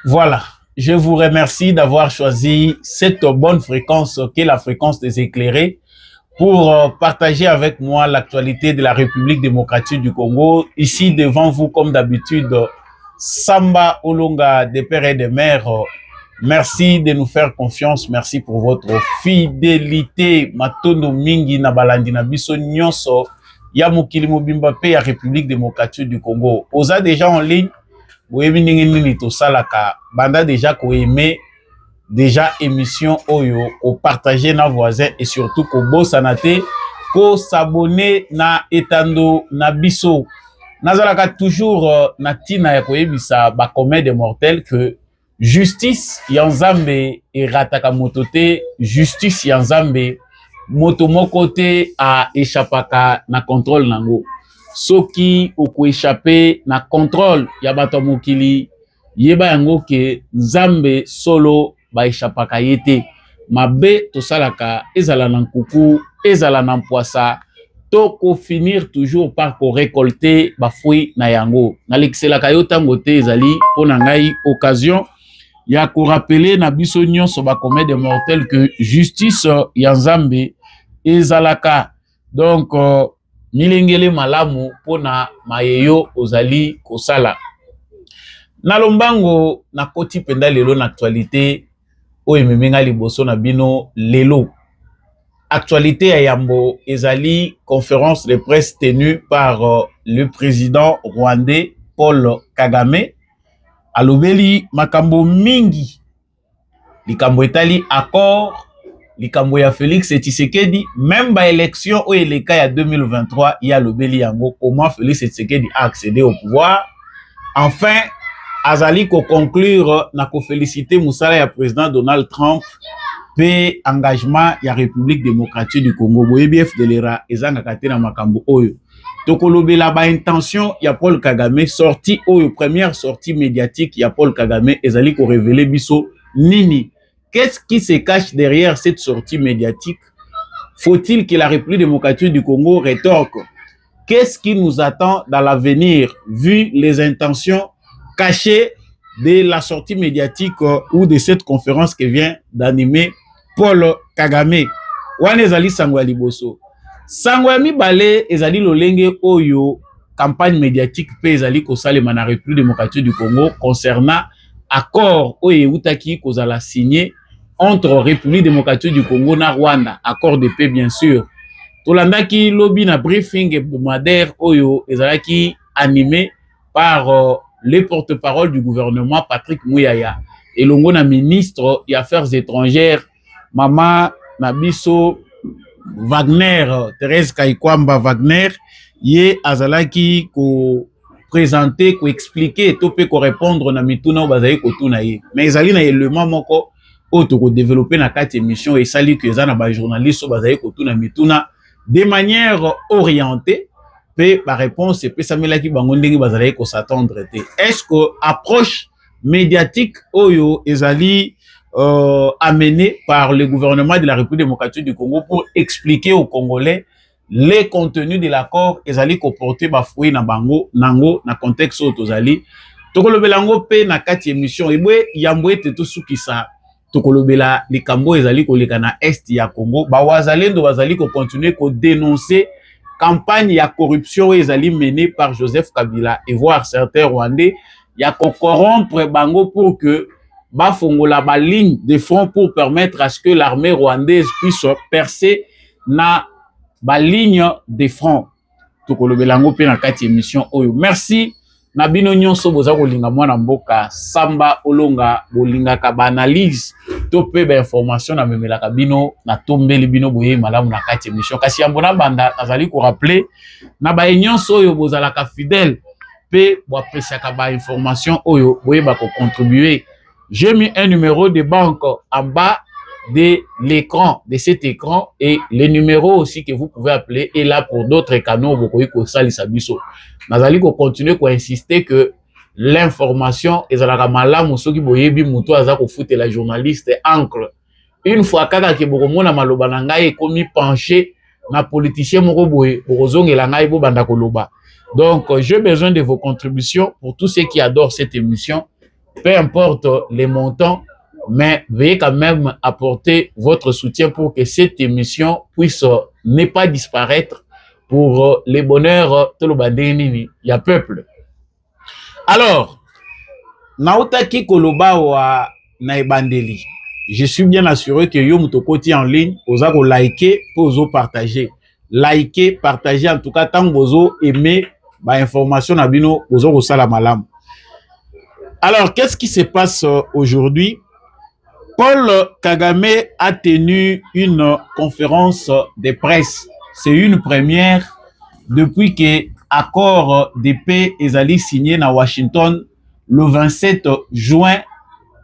Voilà. Je vous remercie d'avoir choisi cette bonne fréquence qu'est la fréquence des éclairés pour partager avec moi l'actualité de la République démocratique du Congo. Ici devant vous, comme d'habitude, Samba Olonga des pères et des mères. Merci de nous faire confiance. Merci pour votre fidélité. Matondo mingi na balandi na biso nyonso ya mokili mobimba pe ya République démocratique du Congo. Oza déjà en ligne. Oui, nini to salaka banda déjà ko aimer déjà émission oyo ko partager na voisin et surtout ko bosanate ko s'abonner na etando na biso nazalaka toujours na tina ya ko yebisa ba commun des mortels que justice ya nzambe erataka moto te, justice ya nzambe moto moko te a échappaka na contrôle nango. Soki oko échappé na contrôle ya bato mokili yeba yango ke nzambe solo ba échappaka yete mabe to salaka ezala na nkuku ezala na mpoasa to ko finir toujours par ko récolter ba fruit na yango na l'excelaka yo tango te ezali pona ngai occasion ya ko rappeler na biso nyonso ba commun des mortels que justice ya nzambe ezalaka donc milengele malamu pona mayeyo ozali kosala na lombango na koti penda lelo na actualité o ememenga liboso na bino lelo actualité ya yambo ezali conférence de presse tenue par le président rwandais Paul Kagame alobeli makambo mingi likambo etali accord likambo ya Félix Tshisekedi même ba élection au eleka ya 2023 ya lobeli yango comment Félix Tshisekedi a accédé au pouvoir enfin azali ko conclure na ko féliciter musala ya président Donald Trump pe engagement ya République démocratique du Congo boyebf de l'era ezanga katena makambo oyo tokolobela ba intention ya Paul Kagame sortie oyo première sortie médiatique ya Paul Kagame ezali ko révéler biso nini. Qu'est-ce qui se cache derrière cette sortie médiatique? Faut-il que la République démocratique du Congo rétorque? Qu'est-ce qui nous attend dans l'avenir, vu les intentions cachées de la sortie médiatique ou de cette conférence que vient d'animer Paul Kagame? Wana ezali sango ya liboso. Sango ya mibale ezali lolenge oyo campagne médiatique pe ezali kosalema na République démocratique du Congo concernant accord oyo eutaki kozala signé entre République démocratique du Congo na Rwanda, accord de paix bien sûr. Tolandaki lobby na briefing hebdomadaire oyo ezalaki animé par le porte-parole du gouvernement Patrick Mouyaya elongo na ministre des Affaires étrangères Mama Nabiso Wagner, Thérèse Kaikwamba Wagner, ye azalaki ko présenter, ko expliquer, to pe ko répondre na mituna bazali ko tuna ye. Mais ezali na élément moko auto ko développer na quatre émissions et sali que za na ba journaliste bazali ko tuna mituna de manière orientée pe ba réponse pe samelaki bango ndenge bazali ko s'attendre te. Est-ce que approche médiatique oyo ezali amené par le gouvernement de la République démocratique du Congo pour expliquer aux Congolais les contenus de l'accord ezali ko porter ba fruit na bango nango na contexte o tozali tokolobela ngo pe na kati émission ebwe yambo ete to sukisa tokolobela likambo ezali koleka na est ya Congo ba wazalendo bazali ko continuer ko dénoncer campagne ya corruption ezali menée par Joseph Kabila et voir certains Rwandais ya ko corrompre bango pour que bafongola ba ligne de front pour permettre à ce que l'armée rwandaise puisse percer na ba ligne de front. Tokolobelango pe na kati émission oyo. Merci na bino nyonso boza kolinga mwana mboka Samba Olonga bolingaka ba analyse to pe ba information na memelaka bino na tombeli bino boye malamu na kati émission. Kasi yambo na banda azali ko rappeler na ba nyonso oyo bozalaka fidèle pe bo apesaka ba information oyo boye ba ko contribuer. J'ai mis un numéro de banque en bas de l'écran, de cet écran, et le numéro aussi que vous pouvez appeler est là pour d'autres canaux. Vous pouvez Nazali ko continuer ko insister que l'information est la malamu soki boyebi muto aza ko foutre la journaliste encre. Une fois kaka ke bokomona maloba na ngai komi penché na politicien moko boye bokozongela ngai bo banda koloba. Donc j'ai besoin de vos contributions pour tous ceux qui adorent cette émission. peu importe les montants, mais veuillez quand même apporter votre soutien pour que cette émission puisse ne pas disparaître pour les bonheurs de l'Obandénini, il y a peuple. Alors, Naotaki Koloba wa Naibandeli. Je suis bien assuré que yo mutokoti en ligne, oza ko liker, pozo partager. Liker, partager en tout cas tant bozo aimer ba information na bino bozo ko sala malam. Alors, qu'est-ce qui se passe aujourd'hui? Paul Kagame a tenu une conférence de presse. C'est une première depuis que accord de paix est signé à Washington le 27 juin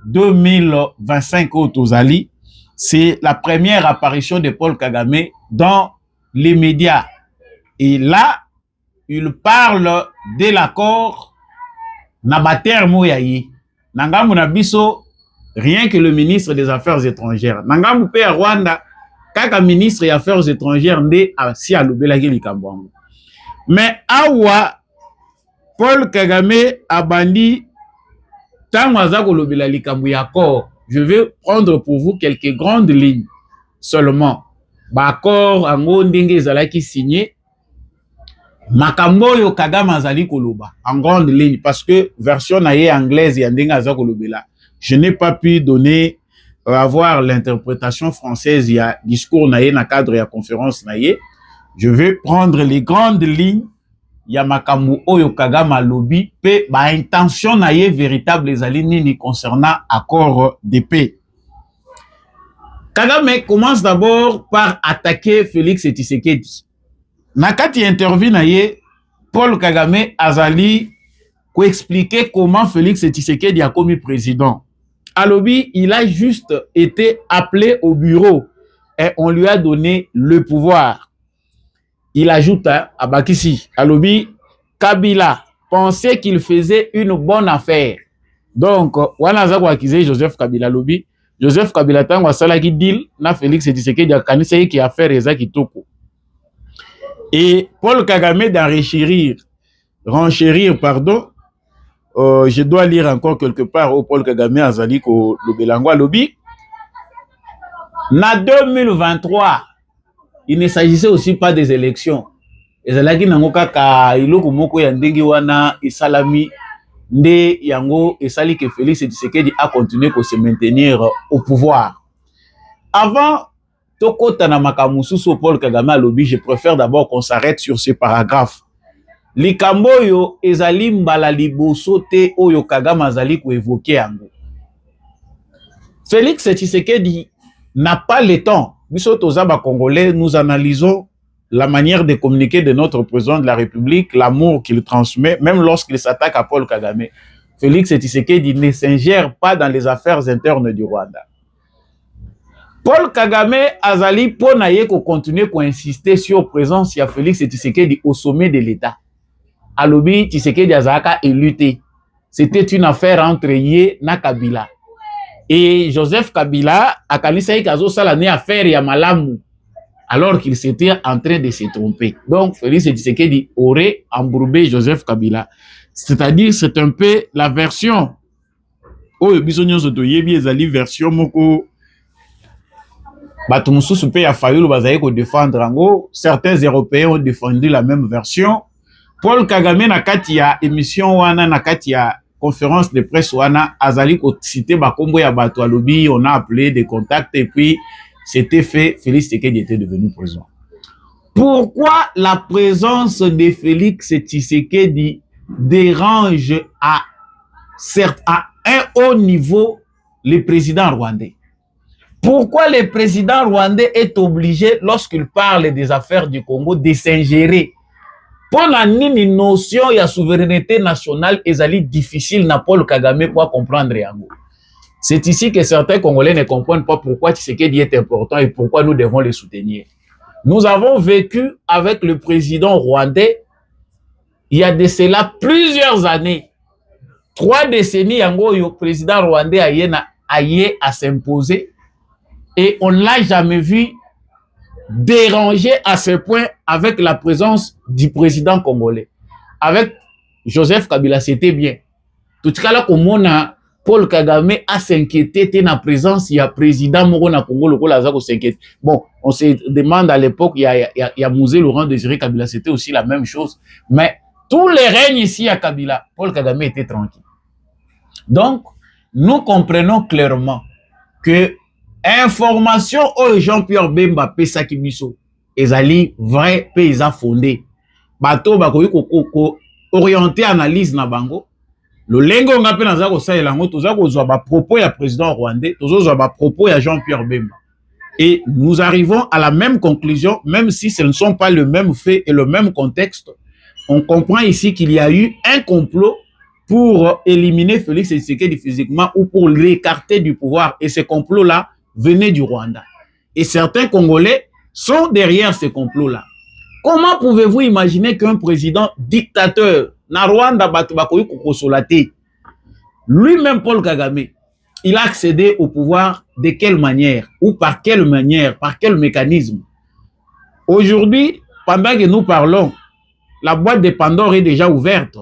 2025 au Tozali. C'est la première apparition de Paul Kagame dans les médias. Et là, il parle de l'accord Nabater Moyayi. Nangamu Nabiso, rien que le ministre des Affaires étrangères. Nangamu Pe Rwanda, kaka ministre des Affaires étrangères nde si alobelaki likambo. Mais awa Paul Kagame abandi tango aza kolobela likambo ya accord. Je vais prendre pour vous quelques grandes lignes seulement. Ba accord ango ndenge ezalaki signé makambo yo Kagame azali koloba en grande ligne parce que version naie anglaise ya ndenge aza kolobela. Je n'ai pas pu donner avoir l'interprétation française il y a discours naie na cadre ya conférence naie. Je vais prendre les grandes lignes ya makambo oyo Kagame alobi pe ba intention naie véritable ezali nini concernant accord de paix. Kagame commence d'abord par attaquer Félix Tshisekedi. Nakati interview naie Paul Kagame azali ko expliquer comment Félix Tshisekedi a commis président. Alobi, il a juste été appelé au bureau et on lui a donné le pouvoir. Il ajoute à Bakissi, Alobi, Kabila pensait qu'il faisait une bonne affaire. Donc, wana za kwa kize Joseph Kabila Alobi, Joseph Kabila tango asala ki deal na Félix Tshisekedi akanisa ki affaire eza kitoko. Et Paul Kagame renchérir, pardon, je dois lire encore quelque part où Paul Kagame azali ko lobelango Alobi. Na 2023, il ne s'agissait aussi pas des élections. Ezalaki nango kaka iloko moko ya ndenge wana isalami nde yango esali que Félix Tshisekedi a continué à se maintenir au pouvoir. Avant tokota na makambo susu Paul Kagame alobi, je préfère d'abord qu'on s'arrête sur ce paragraphe. Likambo yo ezali mbala liboso te oyo Kagame azali ko évoquer yango. Félix Tshisekedi n'a pas le temps. Biso tozaba congolais, nous analysons la manière de communiquer de notre président de la République, l'amour qu'il transmet, même lorsqu'il s'attaque à Paul Kagame. Félix Tshisekedi ne s'ingère pas dans les affaires internes du Rwanda. Paul Kagame azali pona ye ko continuer ko insister sur présence ya Félix Tshisekedi au sommet de l'État. Alobi Tshisekedi azaka éluté. C'était une affaire entre ye na Kabila. Et Joseph Kabila a kanisa kazo sala ne affaire ya malamu alors qu'il s'était en train de se tromper. Donc Félix Tshisekedi aurait embourbé Joseph Kabila. C'est-à-dire c'est un peu la version oyo biso nyonso toyebi ezali version moko bato mususu pe ya fayulu bazali ko défendre ango. Certains Européens ont défendu la même version. Paul Kagame na kati ya émission wana na kati ya conférence de presse wana azali ko citer bakombo ya bato alobi, on a appelé des contacts et puis c'était fait. Félix Tshisekedi était devenu président. Pourquoi la présence de Félix Tshisekedi dérange à un haut niveau le président rwandais? Pourquoi le président rwandais est obligé, lorsqu'il parle des affaires du Congo, de s'ingérer? Pour la notion de souveraineté nationale, ezali difficile na Paul Kagame pour comprendre yango. C'est ici que certains Congolais ne comprennent pas pourquoi Tshisekedi est important et pourquoi nous devons le soutenir. Nous avons vécu avec le président rwandais il y a de cela plusieurs années. 3 décennies, yango le président rwandais a à s'imposer et on ne l'a jamais vu dérangé à ce point avec la présence du président congolais. Avec Joseph Kabila, c'était bien. Tout cas là, comme on a Paul Kagame a s'inquiété de la présence, il y a président Moro na Congo, le Azako s'inquiète. Bon, on se demande à l'époque, il y a Mouzé Laurent Désiré Kabila, c'était aussi la même chose. Mais tous les règnes ici à Kabila, Paul Kagame était tranquille. Donc, nous comprenons clairement que information au Jean-Pierre Bemba Pesaki Biso, ezali vrai paysan fondé. Bato bakoyi ko orienter analyse na bango. Le lengo nga pe naza ko salela ngo toza ko zwa ba propos ya président rwandais, tozo zwa ba propos ya Jean-Pierre Bemba. Et nous arrivons à la même conclusion, même si ce ne sont pas le même fait et le même contexte. On comprend ici qu'il y a eu un complot pour éliminer Félix Tshisekedi physiquement ou pour l'écarter du pouvoir. Et ce complot-là venait du Rwanda. Et certains Congolais sont derrière ce complot-là. Comment pouvez-vous imaginer qu'un président dictateur, na Rwanda Batubakoyi Kokosolate, lui-même Paul Kagame, il a accédé au pouvoir de quelle manière? Ou par quelle manière? Par quel mécanisme? Aujourd'hui, pendant que nous parlons, la boîte de Pandore est déjà ouverte.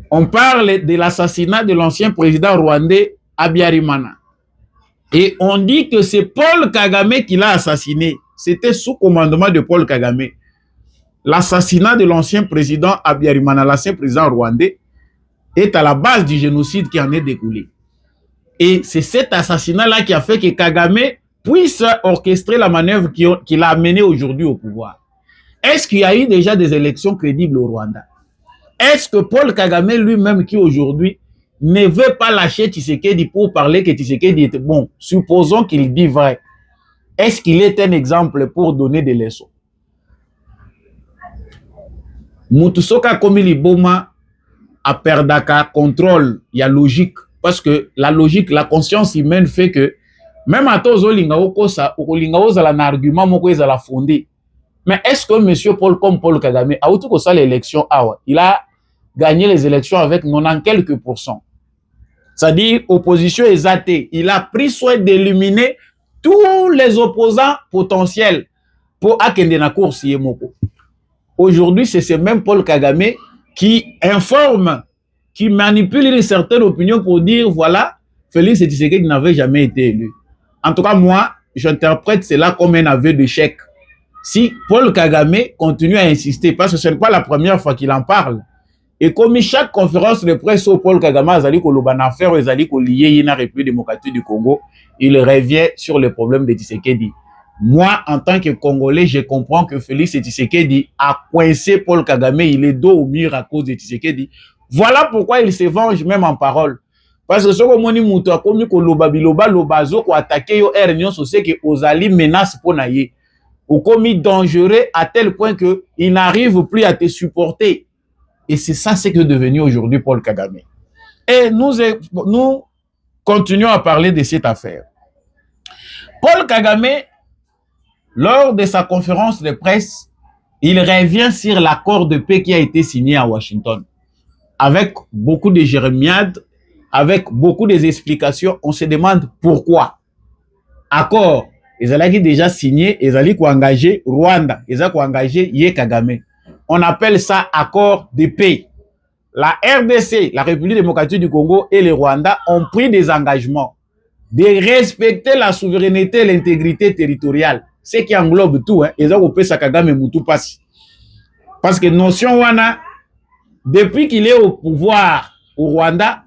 On parle de l'assassinat de l'ancien président rwandais Habyarimana. Et on dit que c'est Paul Kagame qui l'a assassiné. C'était sous commandement de Paul Kagame. L'assassinat de l'ancien président Habyarimana, l'ancien président rwandais, est à la base du génocide qui en est découlé. Et c'est cet assassinat-là qui a fait que Kagame puisse orchestrer la manœuvre qui l'a amené aujourd'hui au pouvoir. Est-ce qu'il y a eu déjà des élections crédibles au Rwanda? Est-ce que Paul Kagame lui-même qui aujourd'hui ne veut pas lâcher Tshisekedi pour parler que Tshisekedi était bon? Supposons qu'il dit vrai. Est-ce qu'il est un exemple pour donner des leçons? Mutusoka Komili Boma a perdaka contrôle, il y a logique. Parce que la logique, la conscience humaine fait que même à tous les argument la fondé. Mais est-ce que M. Paul comme Paul Kagame a outu ça l'élection, il a gagné les élections avec 90 quelques %. C'est-à-dire opposition exatée. Il a pris soin d'éliminer tous les opposants potentiels pour akende na course yemoko. Aujourd'hui, c'est ce même Paul Kagame qui informe, qui manipule une certaine opinion pour dire, voilà, Félix Tshisekedi n'avait jamais été élu. En tout cas, moi, j'interprète cela comme un aveu d'échec. Si Paul Kagame continue à insister, parce que ce n'est pas la première fois qu'il en parle, et comme chaque conférence de presse au Paul Kagame azali ko loba na affaire ezali ko lié na République démocratique du Congo, il revient sur le problème de Tshisekedi. Moi, en tant que Congolais, je comprends que Félix Tshisekedi a coincé Paul Kagame, il est dos au mur à cause de Tshisekedi. Voilà pourquoi il se venge même en parole. Parce que ce que moni muto a komi ko loba biloba lobazo ko attaquer yo ernion so c'est que ozali menace pour naye. Ou commis dangereux à tel point que il n'arrive plus à te supporter. Et c'est ça ce que est devenu aujourd'hui Paul Kagame. Et nous continuons à parler de cette affaire. Paul Kagame, lors de sa conférence de presse, il revient sur l'accord de paix qui a été signé à Washington. Avec beaucoup de jérémiades, avec beaucoup d'explications, on se demande pourquoi. Accord, ils ont déjà signé, ils ont engagé Rwanda, ils ont engagé Ye Kagame. On appelle ça accord de paix. La RDC, la République démocratique du Congo et le Rwanda ont pris des engagements de respecter la souveraineté et l'intégrité territoriale. Ce qui englobe tout, hein. Ils ont coupé sa Kagame Moutou Passi. Parce que notion wana, depuis qu'il est au pouvoir au Rwanda,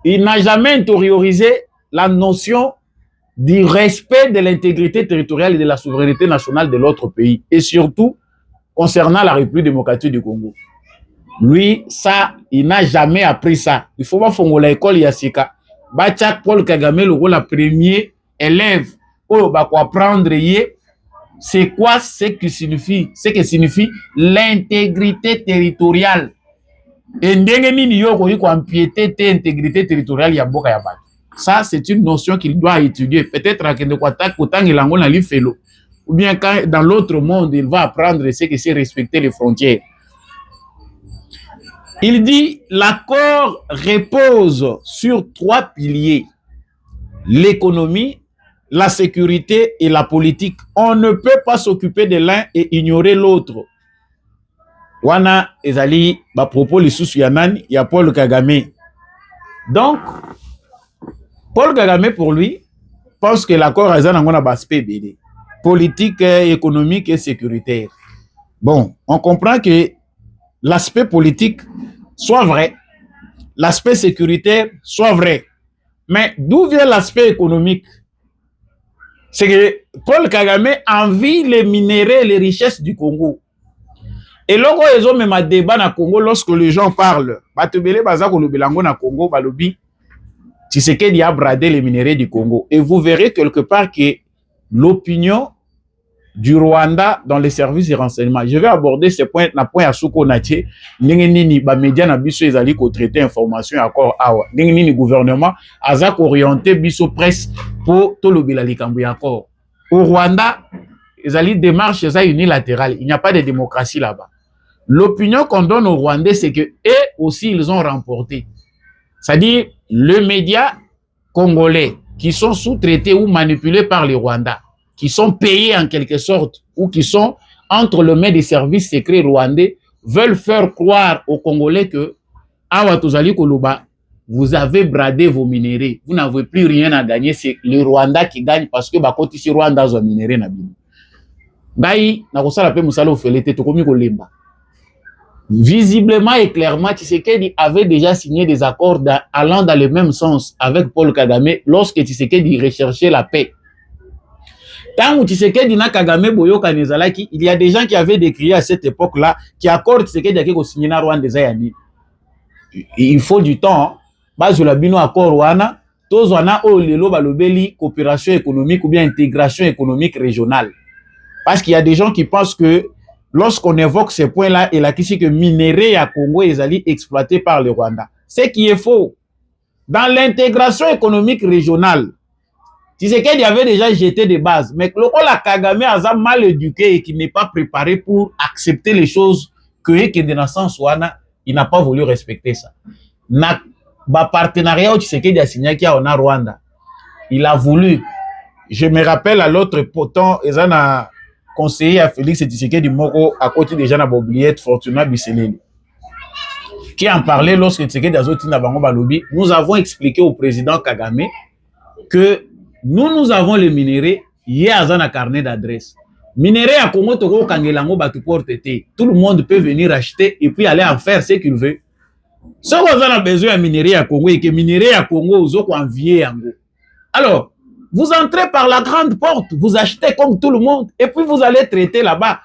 il n'a jamais intériorisé la notion du respect de l'intégrité territoriale et de la souveraineté nationale de l'autre pays. Et surtout, concernant la République démocratique du Congo. Lui, ça, il n'a jamais appris ça. Il faut pas faire l'école Yassika. Bachak Paul Kagame, le premier élève, pour apprendre, c'est quoi ce que signifie l'intégrité territoriale. Et l'intégrité territoriale, ça, c'est une notion qu'il doit étudier. Peut-être ou bien quand dans l'autre monde, il va apprendre ce que c'est respecter les frontières. Il dit, l'accord repose sur 3 piliers. L'économie, la sécurité et la politique. On ne peut pas s'occuper de l'un et ignorer l'autre. Wana ezali ba propos les sous yanani ya Paul Kagame. Donc, Paul Kagame, pour lui, pense que l'accord a un aspect BD, politique, économique et sécuritaire. Bon, on comprend que l'aspect politique soit vrai, l'aspect sécuritaire soit vrai. Mais d'où vient l'aspect économique? C'est que Paul Kagame envie les minéraux et les richesses du Congo. Et là, ils ont même un débat dans le Congo lorsque les gens parlent. Congo, Tshisekedi a bradé les minéraux du Congo. Et vous verrez quelque part que l'opinion du Rwanda dans les services de renseignement. Je vais aborder ce point, na point à Souko Natie, nini ba média na biso ezali ko traiter information encore awa. Nini gouvernement azak orienté biso presse pour tolobela likambo encore. Au Rwanda, ezali démarche unilatérale. Il n'y a pas de démocratie là-bas. L'opinion qu'on donne aux Rwandais, c'est que eux aussi ils ont remporté. C'est-à-dire les médias congolais qui sont sous-traités ou manipulés par les Rwandais, qui sont payés en quelque sorte ou qui sont entre les mains des services secrets rwandais, veulent faire croire aux Congolais que vous avez bradé vos minéraux, vous n'avez plus rien à gagner, c'est le Rwanda qui gagne parce que bakoti si Rwanda a minéraux na bino. Ngai na kosala pe musala ofelete tokomi kolemba. Visiblement et clairement, Tshisekedi avait déjà signé des accords allant dans le même sens avec Paul Kagame lorsque Tshisekedi recherchait la paix. Tant que Tshisekedi na Kagame boyo kanezalaki, il y a des gens qui avaient décrié à cette époque-là qui accordent Tshisekedi à signer na Rwanda zayani. Il faut du temps. Bazula bino accord wana, tozwana o lelo balobeli coopération économique ou bien intégration économique régionale. Parce qu'il y a des gens qui pensent que lorsqu'on évoque ces points-là, il a dit que minéraux à Congo est exploité par le Rwanda. Ce qui est faux. Dans l'intégration économique régionale, Tshisekedi avait déjà jeté des bases, mais le Kagame a mal éduqué et qui n'est pas préparé pour accepter les choses que il n'a pas voulu respecter ça. Na partenariat où Tshisekedi a signé qui a Rwanda, il a voulu. Je me rappelle à l'autre potent, ils ont conseiller à Félix Tshisekedi Moko à côté des gens à Bobliette, Fortuna Bisseleli, qui en parlait lorsque Tshisekedi Azoti na bango balobi. Nous avons expliqué au président Kagame que nous avons les minéraux, il y a un carnet d'adresse. Minéraux à Congo Togo Kangelango batu porte été. Tout le monde peut venir acheter et puis aller en faire ce qu'il veut. Ce qu'on a besoin de minéraux à Congo et que minéraux à Congo aux autres enviés en go. Alors, vous entrez par la grande porte, vous achetez comme tout le monde, et puis vous allez traiter là-bas.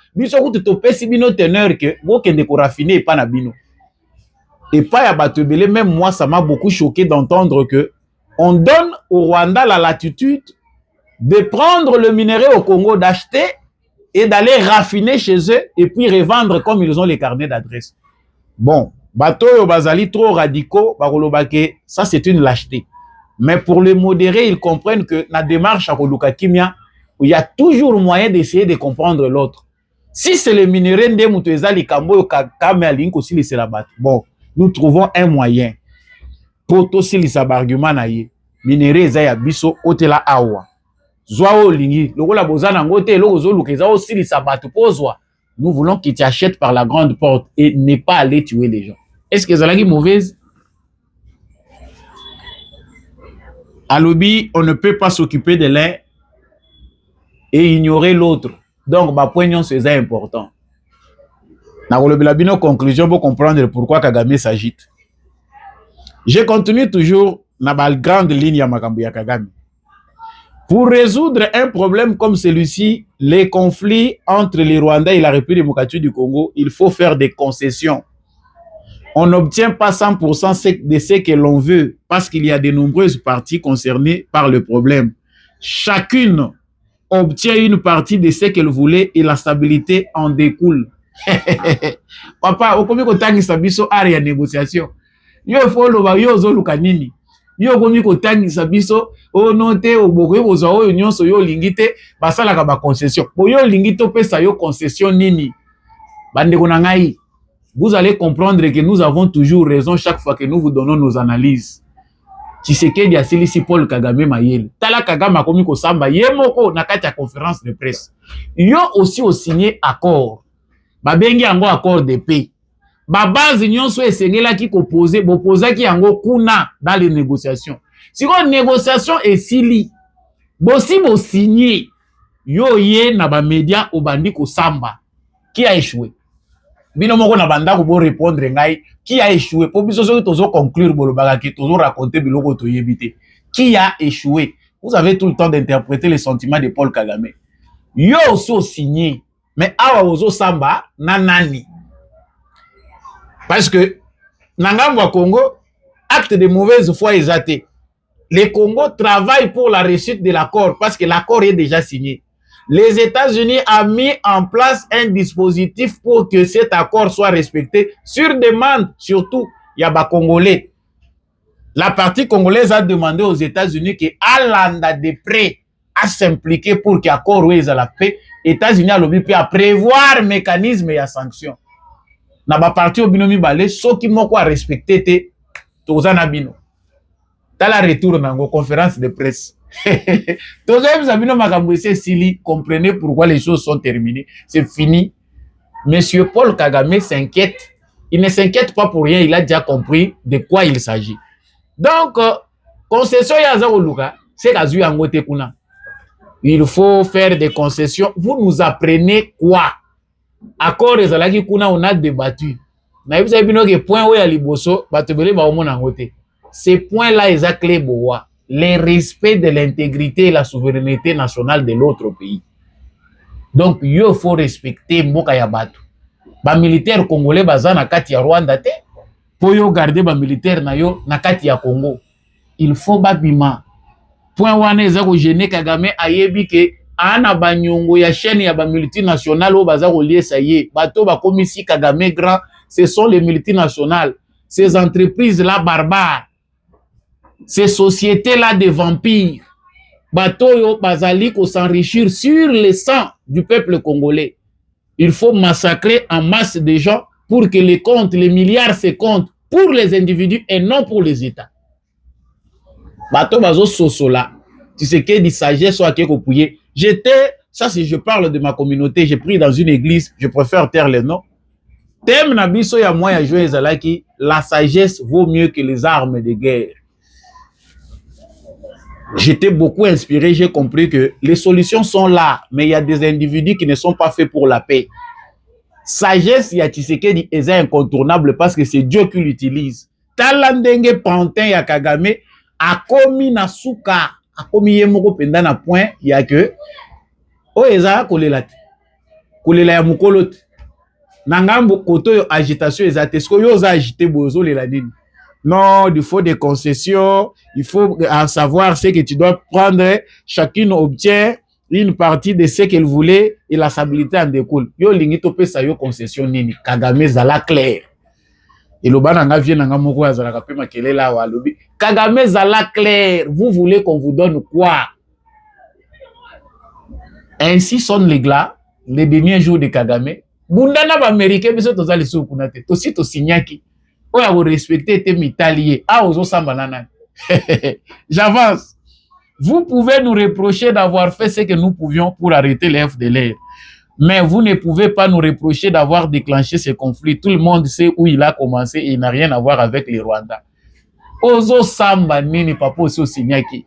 Et pas à Batebele, même moi, ça m'a beaucoup choqué d'entendre que on donne au Rwanda la latitude de prendre le minerai au Congo, d'acheter et d'aller raffiner chez eux et puis revendre comme ils ont les carnets d'adresse. Bon, bateau bazali trop radicaux, ça c'est une lâcheté. Mais pour les modérés, ils comprennent que la démarche à Koluka Kimia, il y a toujours moyen d'essayer de comprendre l'autre. Si c'est le minerai de Muteza, les Kambo, Kame Alink aussi les Selabat. Bon, nous trouvons un moyen. Pour aussi les arguments naïe. Minerai Zaya Biso, Otela Awa. Zoao Lingi, le rôle à Bozana Ngote, le Ozo Lukeza aussi les Sabat. Nous voulons qu'ils t'achètent par la grande porte et ne pas aller tuer les gens. Est-ce que Zalagi mauvaise? À lobby, on ne peut pas s'occuper de l'un et ignorer l'autre. Donc, ma poignant, c'est important. Dans la conclusion, pour comprendre pourquoi Kagame s'agite. Je continue toujours dans la grande ligne à Makambuya Kagame. Pour résoudre un problème comme celui-ci, les conflits entre les Rwandais et la République démocratique du Congo, il faut faire des concessions. On n'obtient pas 100% de ce que l'on veut parce qu'il y a de nombreuses parties concernées par le problème. Chacune obtient une partie de ce qu'elle voulait et la stabilité en découle. Papa, au combien de temps il s'abisso à la négociation? Yo faut le yo zo lukanini. Yo combien de temps il s'abisso au noté au bogo au zo union so yo lingite basala ka ba concession. Bo yo lingito pesa yo concession nini. Bande konangai. Vous allez comprendre que nous avons toujours raison chaque fois que nous vous donnons nos analyses. Tshisekedi a silisi Paul Kagame mayele. Tala Kagame a komi ko samba yemoko na kati ya conférence de presse. Yo aussi au signé accord. Ba bengi yango accord de paix. ba base nyonso esengela ki koposer bopoza ki yango kuna dans les négociations. Si ko négociation esili bosi bo signer yo ye na ba média obandi ko samba qui a échoué. Bino moko na banda ko bo répondre ngai qui a échoué pour biso so tozo conclure bolobaka ki tozo raconter biloko to yebite. Qui a échoué? Vous avez tout le temps d'interpréter les sentiments de Paul Kagame. Yo so signé mais awa ozo samba na nani? Parce que Nangamwa Congo, acte de mauvaise foi exaté. Le Congo travaille pour la réussite de l'accord parce que l'accord est déjà signé. Les États-Unis ont mis en place un dispositif pour que cet accord soit respecté sur demande, surtout il y a des Congolais. La partie congolaise a demandé aux États-Unis que Alanda de près à s'impliquer pour que l'accord soit à la paix. États-Unis a l'obligé à prévoir mécanisme et à sanctions. Na ba parti obinomi balé so ki moko a respecté te tozana bino tala retour nango conférence de presse tozana bino makambo ese sili comprenez pourquoi les choses sont terminées, c'est fini. Monsieur Paul Kagame s'inquiète, il ne s'inquiète pas pour rien, il a déjà compris de quoi il s'agit. Donc concession ya za oluka c'est kazu yango te kuna, il faut faire des concessions. Vous nous apprenez quoi? Accord ezalaki kuna on a débattu. Na yebisa bino ke point oya liboso batebele ba omona ngote. Ces points là est clé boa, le respect de l'intégrité et la souveraineté nationale de l'autre pays. Donc il faut respecter mboka ya batu. Ba militaire congolais baza na kati ya Rwanda te. Po yo garder ba militaire na yo na kati ya Congo. Il faut babima. Point wana eza ko gêner Kagame ayebi ke ana banyongo ya chaîne ya ba multinationales au baza relié ça y est bato ba komisi Kagame grand, ce sont les multinationales, ces entreprises là barbares, ces sociétés là de vampires, bato yo bazali ko s'enrichir sur le sang du peuple congolais. Il faut massacrer en masse des gens pour que les comptes, les milliards se comptent pour les individus et non pour les États. Bato bazo sosola, tu sais que dit sagesse soit que pouiller. J'étais, ça si je parle de ma communauté, j'ai pris dans une église, je préfère taire les noms. Thème nabiso ya moi ya jouer ezalaki, la sagesse vaut mieux que les armes de guerre. J'étais beaucoup inspiré, j'ai compris que les solutions sont là, mais il y a des individus qui ne sont pas faits pour la paix. Sagesse ya Tshisekedi est incontournable parce que c'est Dieu qui l'utilise. Talandenge pantin ya Kagame akomi na suka, akomi yemoko penda na point ya que o eza kolela te. Kolela ya mukolo te. Nangambo koto yo agitation ezate, est-ce que yo za agité bozo lela nini? Non, il faut des concessions, il faut savoir ce que tu dois prendre, chacune obtient une partie de ce qu'elle voulait et la stabilité en découle. Yo lingi topesa yo concession nini? Kagame zala clair. Et le bananga vient nanga moko azala pe makelela wa lobi. Kagame zala clair, vous voulez qu'on vous donne quoi? Ainsi sonnent les glas, les derniers jours de Kagame. Bundana ba américain biso tozali soukunate. Tosi to signaki. Oya vous respectez tes mitaliers. Ah ozo samba nana. J'avance. Vous pouvez nous reprocher d'avoir fait ce que nous pouvions pour arrêter les FDLR. Mais vous ne pouvez pas nous reprocher d'avoir déclenché ce conflit. Tout le monde sait où il a commencé et il n'a rien à voir avec les Rwandais. Ozo samba nini papa oso signaki.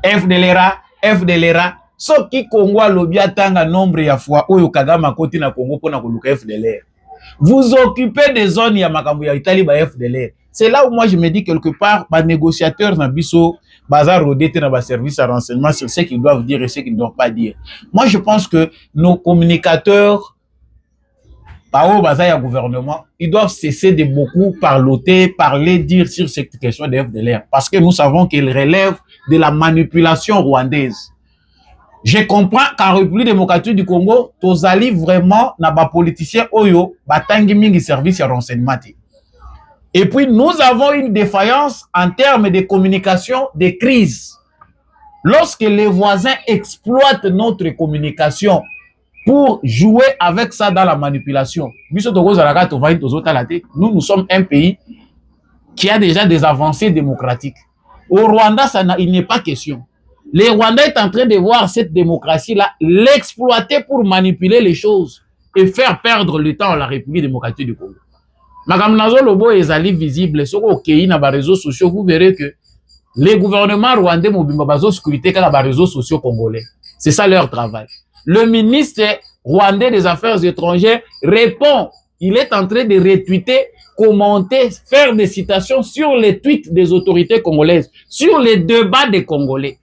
FDLR. Soki Congo lobia tanga nombre ya fois oyo Kagame koti na Congo pona koluka FDLR. Vous occupez des zones ya makambo ya Italie ba FDLR. C'est là où moi je me dis quelque part ba négociateurs na biso bazar rodete na ba service à renseignement sur ce qu'ils doivent dire et ce qu'ils ne doivent pas dire. Moi je pense que nos communicateurs par bazar ya gouvernement, ils doivent cesser de beaucoup parler, dire sur cette question de FDLR parce que nous savons qu'ils relèvent de la manipulation rwandaise. Je comprends qu'en République démocratique du Congo, tozali vraiment na ba politiciens oyo batangi mingi service à renseignement. Et puis nous avons une défaillance en termes de communication, de crise. Lorsque les voisins exploitent notre communication pour jouer avec ça dans la manipulation. Nous sommes un pays qui a déjà des avancées démocratiques. Au Rwanda, il n'est pas question. Les Rwandais sont en train de voir cette démocratie-là, l'exploiter pour manipuler les choses. et faire perdre le temps à la République démocratique du Congo. Makamnazo Lobo est visible sur les réseaux sociaux, vous verrez que les gouvernements rwandais ont scruté les réseaux sociaux congolais. C'est ça leur travail. Le ministre rwandais des Affaires étrangères répond. Il est en train de retweeter, commenter, faire des citations sur les tweets des autorités congolaises, sur les débats des Congolais.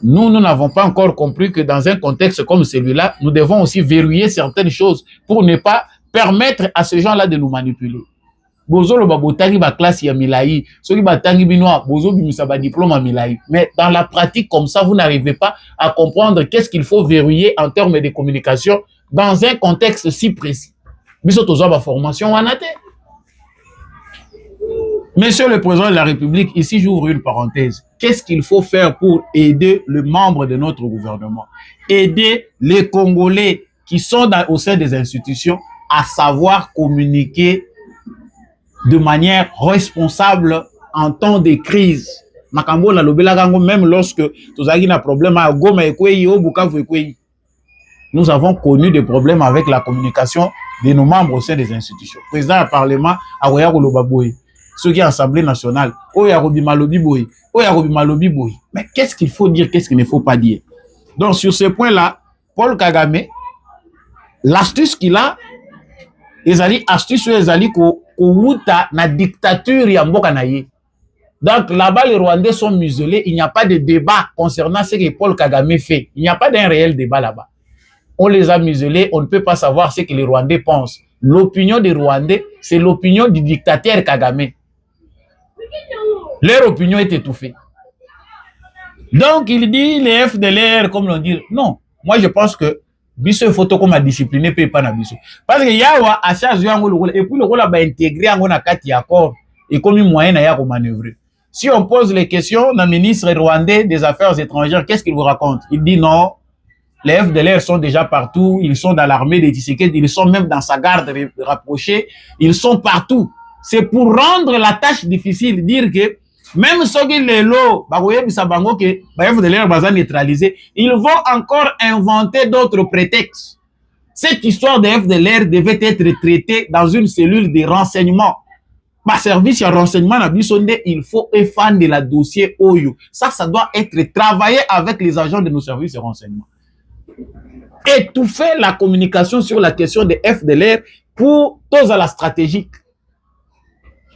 Nous n'avons pas encore compris que dans un contexte comme celui-là, nous devons aussi verrouiller certaines choses pour ne pas permettre à ces gens-là de nous manipuler. Bozo lo babotaki ba classe ya milai, soki batangi binoa, bozo bimisa ba diplôme à milai. Mais dans la pratique comme ça, vous n'arrivez pas à comprendre qu'est-ce qu'il faut verrouiller en termes de communication dans un contexte si précis. Biso tozo ba formation wanate. Monsieur le Président de la République, ici j'ouvre une parenthèse. Qu'est-ce qu'il faut faire pour aider le membre de notre gouvernement? Aider les Congolais qui sont au sein des institutions à savoir communiquer de manière responsable en temps de crise. Makambo la lobela gango, même lorsque nous avons un problème à Goma et au Bukavu et nous avons connu des problèmes avec la communication de nos membres au sein des institutions. Président du Parlement, à Royako Lobaboy, ceux qui sont Assemblée nationale, Oyarobi Malobi Boy, Oyarobi Malobi Boy. Mais qu'est-ce qu'il faut dire, qu'est-ce qu'il ne faut pas dire? Donc sur ce point-là, Paul Kagame, l'astuce qu'il a, ezali astuce ezali ko wuta na dictature ya mboka na ye. Donc là-bas les Rwandais sont muselés, il n'y a pas de débat concernant ce que Paul Kagame fait. Il n'y a pas d'un réel débat là-bas. On les a muselés, on ne peut pas savoir ce que les Rwandais pensent. L'opinion des Rwandais, c'est l'opinion du dictateur Kagame. Leur opinion est étouffée. Donc il dit les FDLR comme l'on dit. Non, moi je pense que biso photo comme a discipliné peut pas na biso parce que yawa a charge yango le et puis le rôle ba intégrer yango na kati accord et comme moyen na ya ko manœuvrer. Si on pose les questions na ministre rwandais des Affaires étrangères, qu'est-ce qu'il vous raconte? Il dit non, les FDLR sont déjà partout, ils sont dans l'armée des Tshisekedi, ils sont même dans sa garde rapprochée, ils sont partout. C'est pour rendre la tâche difficile, dire que même ceux qui les lots, neutralisé, ils vont encore inventer d'autres prétextes. Cette histoire de FDLR devait être traitée dans une cellule de renseignement. Par service de renseignement, il faut effandre le dossier OYO. Ça doit être travaillé avec les agents de nos services de renseignement. Étouffer la communication sur la question de FDLR pour tous à la stratégique.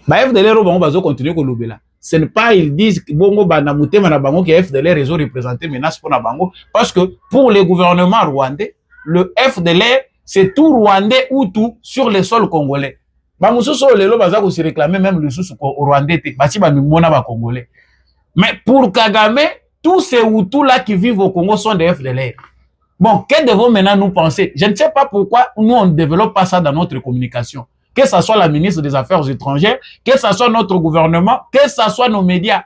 FDLR, on va continuer à le là. Ce n'est pas, ils disent que bongo banamouté manabango que FDLR réseau représenté menace pour Nabango, parce que pour les gouvernements rwandais, le FDLR c'est tout rwandais ou tout sur les sols congolais. Bamusoso lelo bazako se réclamer même le sous rwandais te, bati ba mimona ba congolais. Mais pour Kagame, tous ces Hutus là qui vivent au Congo sont des FDLR. Bon, que devons maintenant nous penser? Je ne sais pas pourquoi nous on ne développe pas ça dans notre communication. Que ce soit la ministre des Affaires étrangères, que ce soit notre gouvernement, que ce soit nos médias.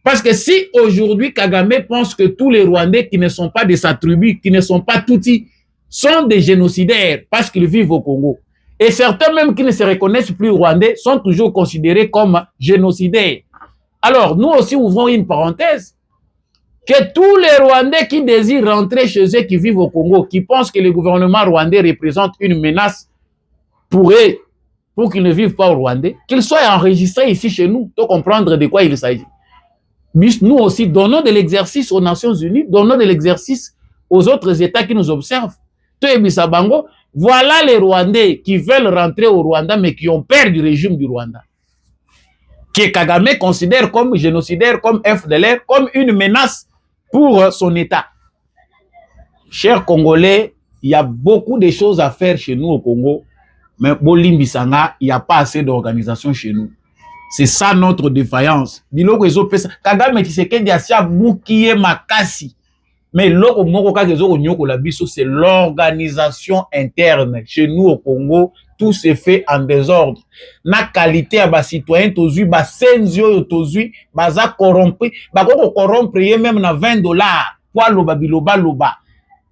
Parce que si aujourd'hui Kagame pense que tous les Rwandais qui ne sont pas de sa tribu, qui ne sont pas Tutsis, sont des génocidaires parce qu'ils vivent au Congo. Et certains même qui ne se reconnaissent plus Rwandais sont toujours considérés comme génocidaires. Alors nous aussi ouvrons une parenthèse. Que tous les Rwandais qui désirent rentrer chez eux, qui vivent au Congo, qui pensent que le gouvernement rwandais représente une menace pour eux, pour qu'ils ne vivent pas au Rwandais, qu'ils soient enregistrés ici chez nous, pour comprendre de quoi il s'agit. Nous aussi, donnons de l'exercice aux Nations Unies, donnons de l'exercice aux autres États qui nous observent. Voilà les Rwandais qui veulent rentrer au Rwanda, mais qui ont peur du régime du Rwanda. Que Kagame considère comme génocidaire, comme FDLR, comme une menace pour son État. Chers Congolais, il y a beaucoup de choses à faire chez nous au Congo. Mais Bolimbisanga, il n'y a pas assez d'organisation chez nous. C'est ça notre défaillance. Kagame Tshisekedi asia bukiye makasi. Mais c'est l'organisation interne. Chez nous au Congo, tout se fait en désordre. Na qualité à bas citoyens tozui, bas senzio tozui, baza corrompu, bako corrompre même na $20. Kwa loba biloba loba.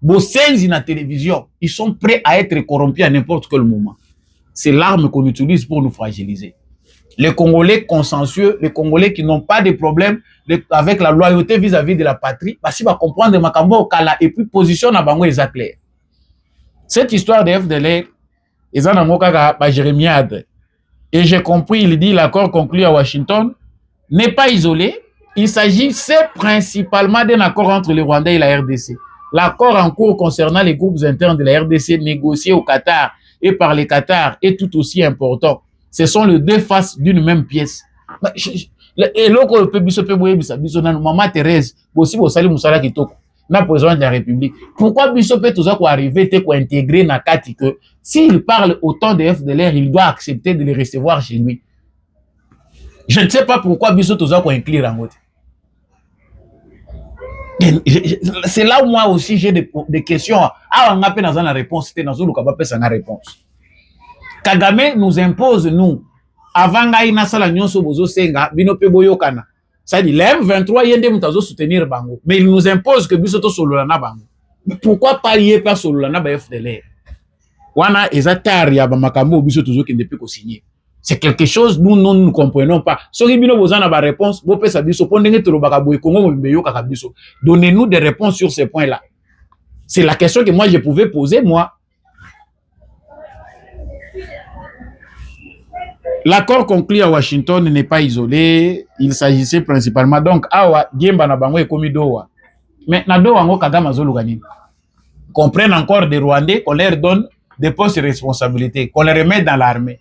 Bo senzi na télévision, ils sont prêts à être corrompus à n'importe quel moment. C'est l'arme qu'on utilise pour nous fragiliser. Les Congolais consensueux, les Congolais qui n'ont pas de problème avec la loyauté vis-à-vis de la patrie, bah si va comprendre Makambo Kala et puis position à Bango les clair. Cette histoire de FDLR, ils en ont pas jérémiade. Et j'ai compris, il dit l'accord conclu à Washington n'est pas isolé. Il s'agissait principalement d'un accord entre le Rwanda et la RDC. L'accord en cours concernant les groupes internes de la RDC négociés au Qatar et par les Qatar est tout aussi important. Ce sont les deux faces d'une même pièce. Et là, Maman Thérèse, aussi au Salim Moussala Kitoko, na président de la République. Pourquoi Bissopé tout ça arriver te intégrer na kati que s'il parle autant de FDLR, il doit accepter de les recevoir chez lui. Je ne sais pas pourquoi Bissopé tout ça inclure en mode. C'est là où moi aussi j'ai des questions. Ah, on a pas dans la réponse, c'était dans une réponse. Kagame nous impose, nous, avant Gaïna Salagnon Sobozo Senga, Binope Boyokana. Ça dit, l'M23, yende mutazo soutenir Bango. Mais il nous impose que Bissoto Sololana Bango. Mais pourquoi pas lier par Sololana ba FDLR? Wana ezatari ya bamakambo Bissoto zo qui ne peut signer. C'est quelque chose nous ne comprenons pas. Soki bino bozana ba réponse, bo pesa biso pondenge to baka boy Kongo mbeyo kaka biso. Donnez-nous des réponses sur ces points-là. C'est la question que moi je pouvais poser moi. L'accord conclu à Washington n'est pas isolé, il s'agissait principalement donc awa Diemba na bango ekomi dowa. Mais na dowa ngo Kagame azolugani. Qu'on prenne encore des Rwandais, qu'on leur donne des postes de responsabilité, qu'on les remette dans l'armée.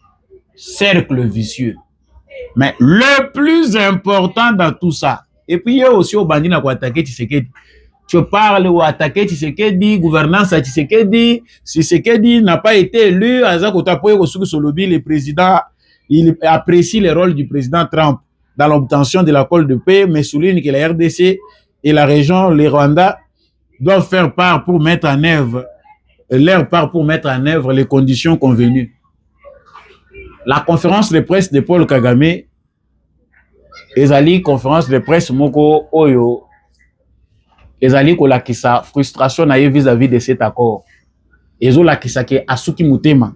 Cercle vicieux. Mais le plus important dans tout ça, et puis il y a aussi au bandit pour attaquer Tshisekedi. Tu parles ou attaquer Tshisekedi, gouvernance à Tshisekedi n'a pas été élu, Azakotapoye Kosuku Solobi, le président. Il apprécie le rôle du président Trump dans l'obtention de l'accord de paix, mais souligne que la RDC et la région, le Rwanda, doivent faire part pour mettre en œuvre, les conditions convenues. La conférence de presse de Paul Kagame, ezali conférence de presse moko oyo, ezali kolakisa frustration na vis-à-vis de cet accord. Ezo lakisa ke asuki mutema.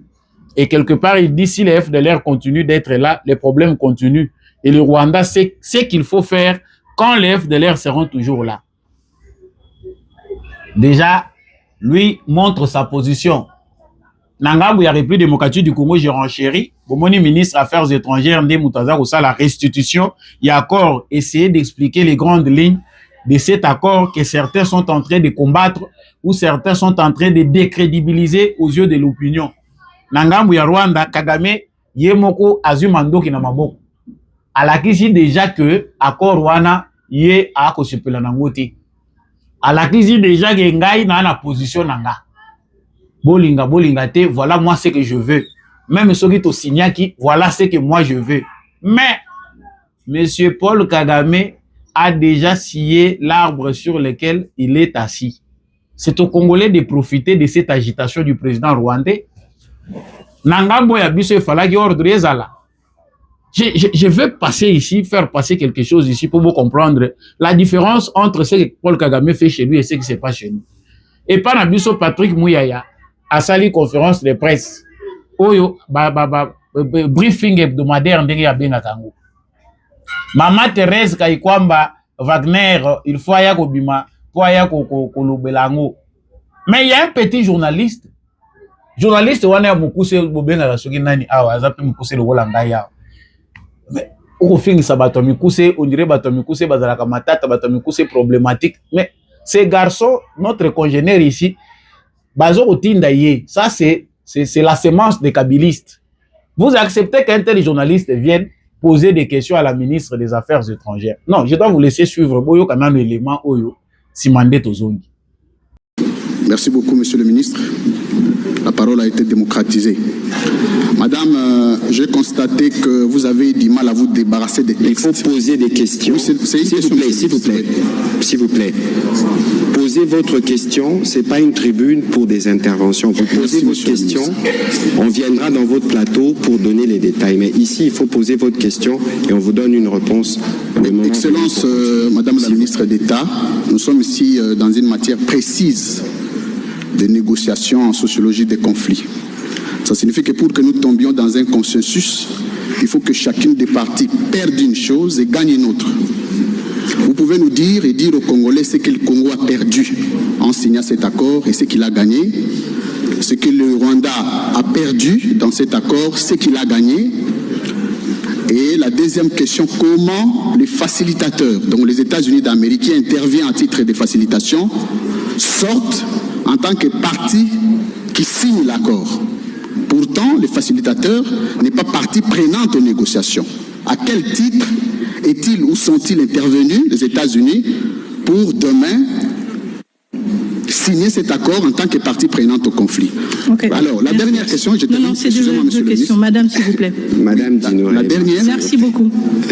Et quelque part, il dit si les FDLR continuent d'être là, les problèmes continuent. Et le Rwanda sait ce qu'il faut faire quand les FDLR seront toujours là. Déjà, lui montre sa position. Nangambu ya République démocratique du Congo, j'ai renchéri. Bomoni ministre Affaires étrangères, Ndé Moutaza, ça la restitution. Il y a encore essayé d'expliquer les grandes lignes de cet accord que certains sont en train de combattre ou certains sont en train de décrédibiliser aux yeux de l'opinion. Nangambu ya Rwanda, Kagame, yemoko azumando ki na maboko. Alakisi déjà que accord wana ye a kosepela nangote. Alakisi déjà que ngai na position nanga. Bolinga te, voilà moi ce que je veux. Même ceux qui to signaki, voilà ce que moi je veux. Mais monsieur Paul Kagame a déjà scié l'arbre sur lequel il est assis. C'est aux Congolais de profiter de cette agitation du président rwandais. Nangambo ya biso fallait ordre ezala. Je veux passer ici, faire passer quelque chose ici pour vous comprendre la différence entre ce que Paul Kagame fait chez lui et ce qui se passe chez nous. Et pas na biso Patrick Mouyaya a sali conférence de presse. Oyo briefing hebdomadaire ndenge ya benga kango. Maman Thérèse Kaikwamba Wagner, il faut aya kobima, pour aya kolobelango. Mais il y a un petit journaliste wana mukuse bobenga la soki nani awa azape mukuse le wolanga ya mais au fin ça bato mukuse on dirait bato mukuse bazalaka matata bato mukuse problématique mais ces garçons notre congénère ici bazo otinda ye ça c'est la sémence des kabylistes. Vous acceptez qu'un tel journaliste vienne poser des questions à la ministre des Affaires étrangères? Non, je dois vous laisser suivre boyo kana l'élément oyo simande tozongi. Merci beaucoup, monsieur le ministre. La parole a été démocratisée. Madame, j'ai constaté que vous avez du mal à vous débarrasser des textes. Il faut poser des questions. Oui, s'il vous plaît. Posez votre question. Ce n'est pas une tribune pour des interventions. Vous posez votre question. On viendra dans votre plateau pour donner les détails. Mais ici, il faut poser votre question et on vous donne une réponse. Excellence, Madame la ministre d'État, nous sommes ici dans une matière précise de négociations en sociologie des conflits. Ça signifie que pour que nous tombions dans un consensus, il faut que chacune des parties perde une chose et gagne une autre. Vous pouvez nous dire et dire aux Congolais ce que le Congo a perdu en signant cet accord et ce qu'il a gagné. ce que le Rwanda a perdu dans cet accord, ce qu'il a gagné. Et la deuxième question, comment les facilitateurs, donc les États-Unis d'Amérique qui interviennent à titre de facilitation, sortent en tant que partie qui signe l'accord. Pourtant, le facilitateur n'est pas partie prenante aux négociations. À quel titre est-il ou sont-ils intervenus, les États-Unis, pour demain signer cet accord en tant que partie prenante au conflit? Okay. Alors, la dernière question, je termine. Non, c'est deux questions. Madame, s'il vous plaît. Madame Dino. La dernière. Merci beaucoup.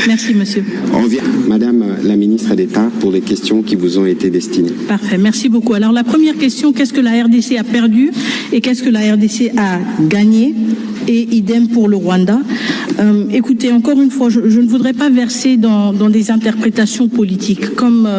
Merci, monsieur. On vient, Madame la ministre d'État, pour les questions qui vous ont été destinées. Parfait, merci beaucoup. Alors, la première question, qu'est-ce que la RDC a perdu et qu'est-ce que la RDC a gagné? Et idem pour le Rwanda. Écoutez, encore une fois, je ne voudrais pas verser dans des interprétations politiques. Comme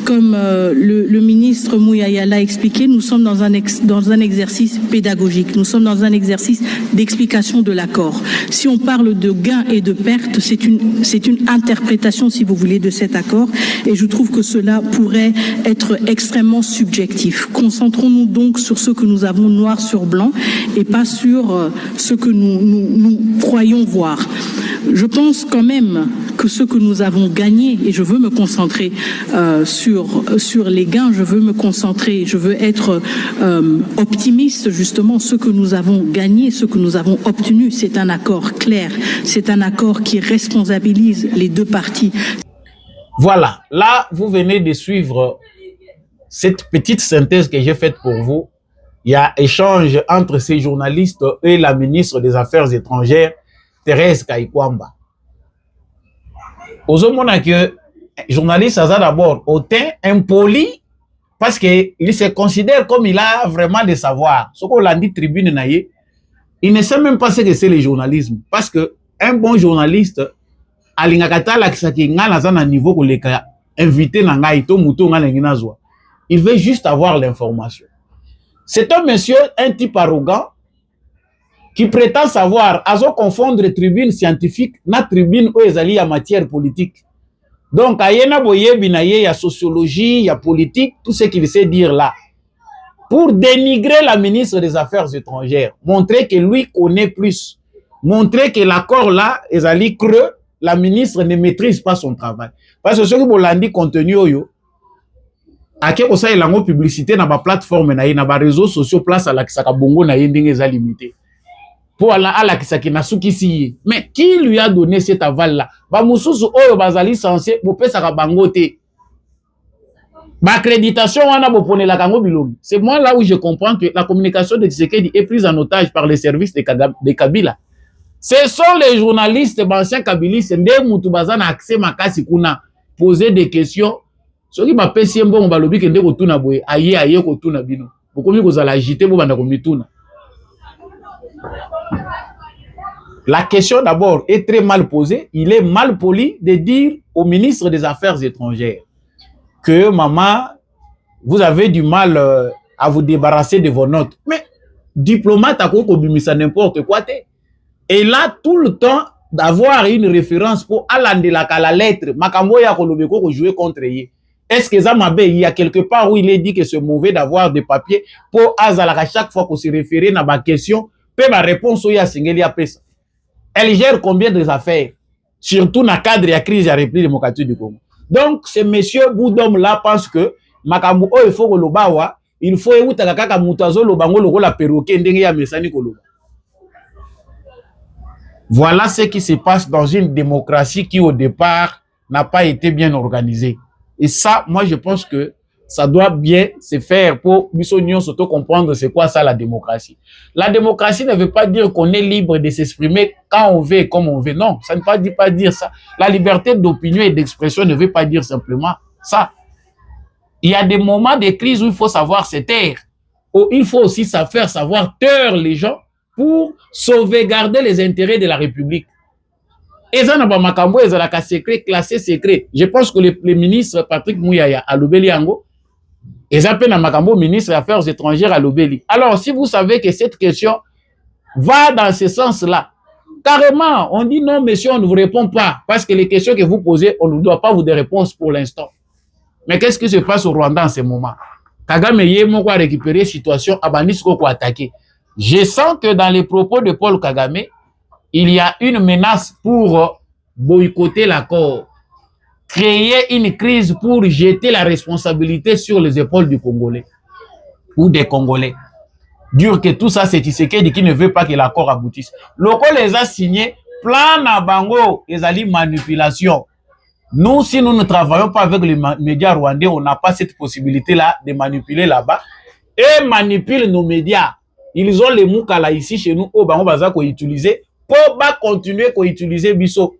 le ministre Mouyaya l'a expliqué, nous sommes dans un exercice pédagogique. Nous sommes dans un exercice d'explication de l'accord. Si on parle de gains et de pertes, c'est une interprétation, si vous voulez, de cet accord. Et je trouve que cela pourrait être extrêmement subjectif. Concentrons-nous donc sur ce que nous avons noir sur blanc et pas sur ce que nous croyons voir. Je pense quand même que ce que nous avons gagné, et je veux me concentrer sur les gains, je veux être optimiste justement. Ce que nous avons gagné, ce que nous avons obtenu, c'est un accord clair, c'est un accord qui responsabilise les deux parties. Voilà, là vous venez de suivre cette petite synthèse que j'ai faite pour vous. Il y a échange entre ces journalistes et la ministre des Affaires étrangères, Thérèse Kaikwamba. Aux hommes que journaliste a d'abord autant impoli parce qu'il se considère comme il a vraiment des savoirs. Ce qu'on l'a dit tribune, il ne sait même pas ce que c'est le journalisme. Parce que un bon journaliste, il veut juste avoir l'information. C'est un monsieur, un type arrogant, qui prétend savoir, à confondre tribune scientifique, na tribune où ils allaient en matière politique. Donc, il y a sociologie, il y a politique, tout ce qu'il sait dire là. Pour dénigrer la ministre des Affaires étrangères, montrer que lui connaît plus, montrer que l'accord là, ils allaient creux, la ministre ne maîtrise pas son travail. Parce que ce que vous l'avez dit, contenu, à quel point il y a une publicité dans la plateforme, dans les réseaux sociaux, place à la Kisakabongo, na yending est limité. Pour aller à la Kisaki. Mais qui lui a donné cet aval-là? Bamoussousou, oyo bazali censé, bopé sakabangote. L'accréditation, on a beau la kango bilobi. C'est moi là où je comprends que la communication de Tshisekedi est prise en otage par les services de Kabila. Ce sont les journalistes anciens kabilistes, nde mutu bazana accès makasi kuna, poser des questions. Ce qui m'a payé un bon balobi que nde kotuna boye, aye kotuna bino. Bokomi kozala agité bo banda komituna. La question d'abord est très mal posée. Il est mal poli de dire au ministre des Affaires étrangères que maman, vous avez du mal à vous débarrasser de vos notes. Mais diplomate à quoi ça n'importe quoi. Et là, tout le temps d'avoir une référence pour aller la lettre, makambo ya kolobeko ko jouer contre lui. Est-ce que ça m'a il y a quelque part où il est dit que c'est mauvais d'avoir des papiers pour azalaka chaque fois qu'on se référer dans ma question, peut ma réponse ya singeli ya pesa. Elle gère combien des affaires, surtout dans le cadre de la crise de la République démocratique du Congo. Donc, ce monsieur Boudom là pense que makambo il faut que lobawa, il faut écouter kaka mutazo lobango loko la perroquet ndenge ya mesani koloba. Voilà ce qui se passe dans une démocratie qui au départ n'a pas été bien organisée. Et ça, moi je pense que ça doit bien se faire pour Bissonion surtout comprendre c'est quoi ça la démocratie. La démocratie ne veut pas dire qu'on est libre de s'exprimer quand on veut et comme on veut. Non, ça ne veut pas dire ça. La liberté d'opinion et d'expression ne veut pas dire simplement ça. Il y a des moments de crise où il faut savoir se taire. Où il faut aussi faire savoir taire les gens pour sauvegarder les intérêts de la République. Et ça n'a pas makambo, ils ont la secret, classé secret. Je pense que le ministre Patrick Mouyaya à l'Obeli Ango, ils appellent à makambo ministre des Affaires étrangères à l'Obeli. Alors, si vous savez que cette question va dans ce sens-là, carrément, on dit non, monsieur, on ne vous répond pas. Parce que les questions que vous posez, on ne doit pas vous des réponses pour l'instant. Mais qu'est-ce qui se passe au Rwanda en ce moment? Kagame Yemo a récupéré la situation, Abanisko a attaqué. Je sens que dans les propos de Paul Kagame, il y a une menace pour boycotter l'accord, créer une crise pour jeter la responsabilité sur les épaules du Congolais ou des Congolais. Dire que tout ça, c'est Tshisekedi qui ne veut pas que l'accord aboutisse. Lorsqu'on les a signés, plan na bango, ils allaient manipulation. Nous, si nous ne travaillons pas avec les médias rwandais, on n'a pas cette possibilité-là de manipuler là-bas. Et manipulent nos médias. Ils ont les moukala ici chez nous, au bango baza ko utiliser pour continuer à utiliser biso.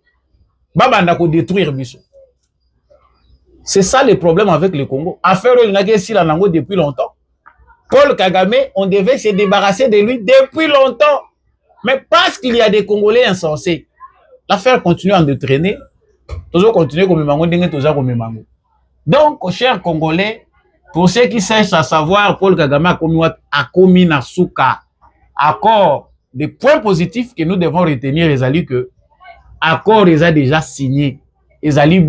Babanda ko détruire biso. C'est ça le problème avec le Congo. Affaire il n'a que si la nango depuis longtemps. Paul Kagame, on devait se débarrasser de lui depuis longtemps. Mais parce qu'il y a des Congolais insensés, l'affaire continue à entraîner. Toujours continuer comme mango, donc, chers Congolais, pour ceux qui cherchent à savoir, Paul Kagame a commis na souka. Accord, des points positifs que nous devons retenir, les alliés que accord les a déjà signé. Les alliés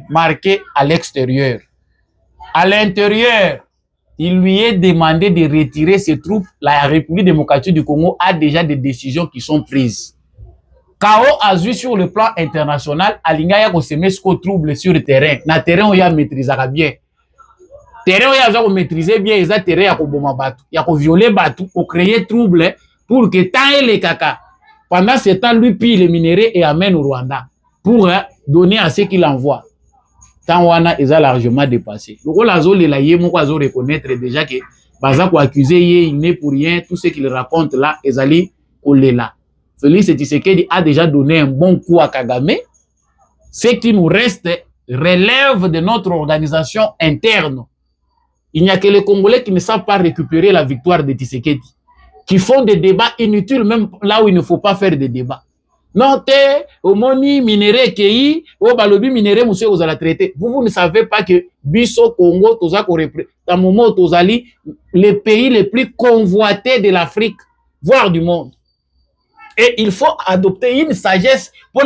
marqué à l'extérieur. À l'intérieur, il lui est demandé de retirer ses troupes. La République démocratique du Congo a déjà des décisions qui sont prises. Kao a vu sur le plan international, Alinga ya ko semesko trouble sur le terrain. Na terrain, on y a maîtrisé bien. Terrain, on y a maîtrisé bien, ils ont terrain ya ko boma batu, ya ko violer batu, ko créer trouble pour que tant les caca. Pendant ce temps, lui pille les minéraux et amène au Rwanda pour donner à ceux qui l'envoient. Tant wana ils ont largement dépassé. Donc la zone la yemo ko zo reconnaître déjà que baza ko accuser il n'est pour rien, tout ce qu'il raconte là, ils allaient coller là. Félix Tshisekedi a déjà donné un bon coup à Kagame. Ce qui nous reste relève de notre organisation interne. Il n'y a que les Congolais qui ne savent pas récupérer la victoire de Tshisekedi, qui font des débats inutiles même là où il ne faut pas faire des débats. Non, au moni minéré qui au balobi minéré monsieur vous allez traiter. Vous ne savez pas que Biso Congo toza ko dans moment tozali les pays les plus convoités de l'Afrique, voire du monde. Et il faut adopter une sagesse pour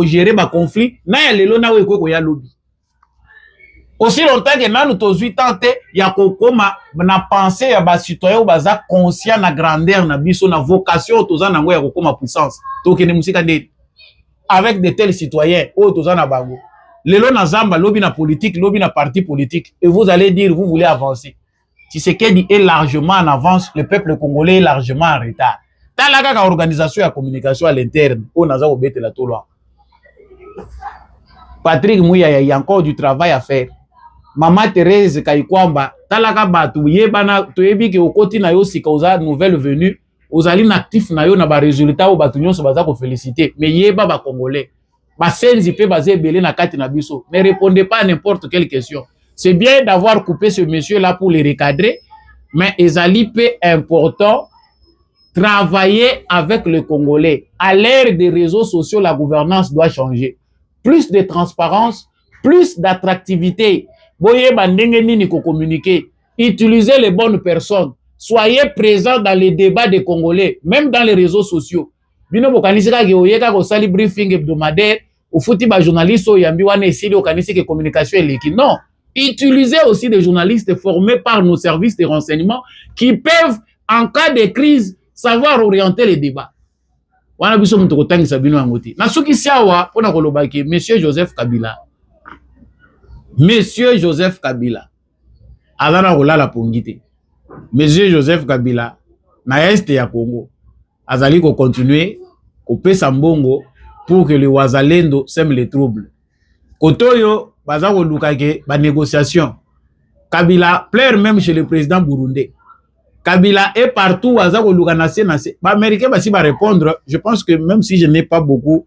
gérer les conflits. Aussi longtemps que nous avons 8 ans, il y a une pensée, il y a des citoyens qui sont conscients de la grandeur, de la vocation, de la puissance. Avec de tels citoyens, les lois na zamba, lobby na politique, lobby na parti politique. Et vous allez dire, vous voulez avancer. Si c'est qu'il est largement en avance, le peuple congolais est largement en retard. Dans la organisation et communication à l'interne, on a la loi. Patrick Mouya, il y a encore du travail à faire. Maman Thérèse Kaikwamba, talaka batu yebana toyebi ke okoti na yo sika nouvelle venue, ozali na actif na yo na ba résultat o batu nyonso baza ko féliciter, mais yeba ba congolais. Ba senzi pe bazé belé na kati na biso. Ne répondez pas à n'importe quelle question. C'est bien d'avoir coupé ce monsieur là pour les recadrer, mais ezali pe important travailler avec le Congolais. À l'ère des réseaux sociaux, la gouvernance doit changer. Plus de transparence, plus d'attractivité. Boye bandenge nini ko communiquer. Utilisez les bonnes personnes. Soyez présents dans les débats des Congolais, même dans les réseaux sociaux. Bino bokanisika ke oyeka ko sali briefing hebdomadaire, au fouti ba journaliste o yambi wana esili okanisika communication eleki. Non. Utilisez aussi des journalistes formés par nos services de renseignement qui peuvent, en cas de crise, savoir orienter les débats. Wana biso mutoko tangisa bino angoti. Na suki siawa pona kolobaki monsieur Joseph Kabila. Monsieur Joseph Kabila. Azana kolala pongite. Monsieur Joseph Kabila na este ya Congo. Azali ko continuer ko pesa mbongo pour que les Wazalendo sèment les troubles. Kotoyo baza ko lukake ba négociation. Kabila plaire même chez le président burundais. Kabila est partout, Américains va répondre. Je pense que même si je n'ai pas beaucoup